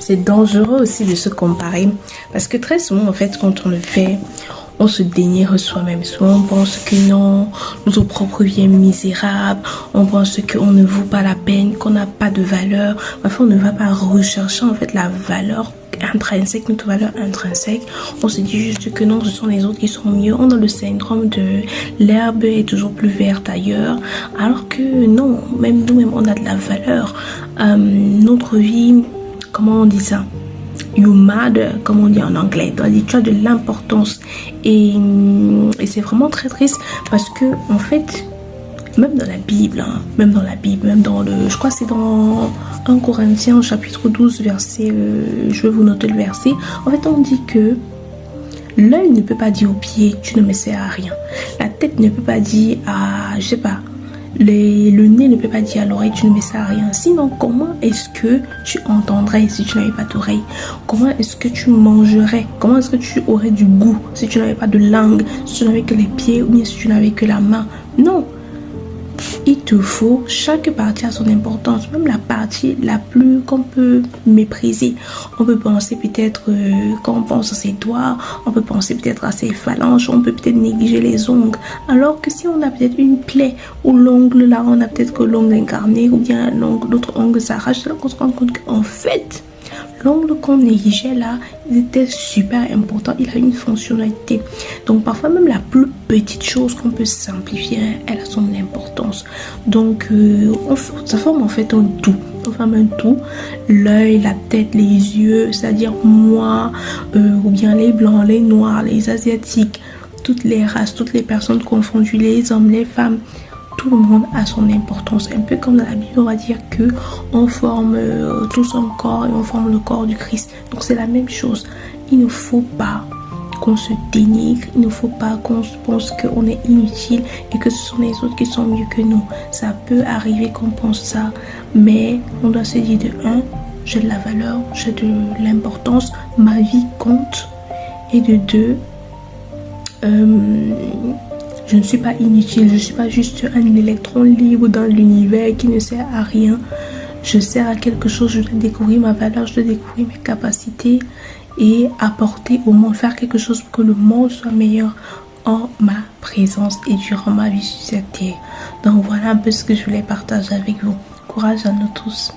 c'est dangereux aussi de se comparer parce que très souvent en fait quand on le fait, on se dénigre soi-même. Souvent on pense que non, notre propre vie est misérable, on pense qu'on ne vaut pas la peine, qu'on n'a pas de valeur. Parfois on ne va pas rechercher en fait la valeur intrinsèque, notre valeur intrinsèque. On se dit juste que non, ce sont les autres qui sont mieux. On a le syndrome de l'herbe est toujours plus verte ailleurs, alors que non, même nous-mêmes on a de la valeur. Notre vie, comment on dit ça, you matter, comme on dit en anglais, tu as de l'importance et c'est vraiment très triste parce que en fait même dans la Bible, même dans le, je crois que c'est dans 1 Corinthiens chapitre 12 verset, je vais vous noter le verset, en fait on dit que l'œil ne peut pas dire au pied tu ne me sers à rien, la tête ne peut pas dire à, je sais pas, le nez ne peut pas dire à l'oreille tu ne me sers à rien. Sinon comment est-ce que tu entendrais si tu n'avais pas d'oreille? Comment est-ce que tu mangerais? Comment est-ce que tu aurais du goût si tu n'avais pas de langue, si tu n'avais que les pieds ou bien si tu n'avais que la main? Non, il te faut, chaque partie a son importance, même la partie la plus qu'on peut mépriser. On peut penser peut-être, quand on pense à ses doigts, on peut penser peut-être à ses phalanges, on peut peut-être négliger les ongles. Alors que si on a peut-être une plaie ou l'ongle là, on a peut-être que l'ongle incarné ou bien l'autre ongle s'arrache, c'est là qu'on se rend compte qu'en fait, l'ongle qu'on négligeait là, il était super important, il a une fonctionnalité. Donc parfois même la plus petite chose qu'on peut simplifier, elle a son importance. Donc ça forme en fait un tout. On forme un tout, l'œil, la tête, les yeux, c'est-à-dire moi, ou bien les blancs, les noirs, les asiatiques, toutes les races, toutes les personnes confondues, les hommes, les femmes. Tout le monde a son importance. Un peu comme dans la Bible, on va dire que on forme tous un corps et on forme le corps du Christ. Donc c'est la même chose. Il ne faut pas qu'on se dénigre, il ne faut pas qu'on pense qu'on est inutile et que ce sont les autres qui sont mieux que nous. Ça peut arriver qu'on pense ça, mais on doit se dire de un, j'ai de la valeur, j'ai de l'importance, ma vie compte, et de deux, je ne suis pas inutile, je ne suis pas juste un électron libre dans l'univers qui ne sert à rien. Je sers à quelque chose, je dois découvrir ma valeur, je dois découvrir mes capacités et apporter au monde, faire quelque chose pour que le monde soit meilleur en ma présence et durant ma vie sur cette terre. Donc voilà un peu ce que je voulais partager avec vous. Courage à nous tous.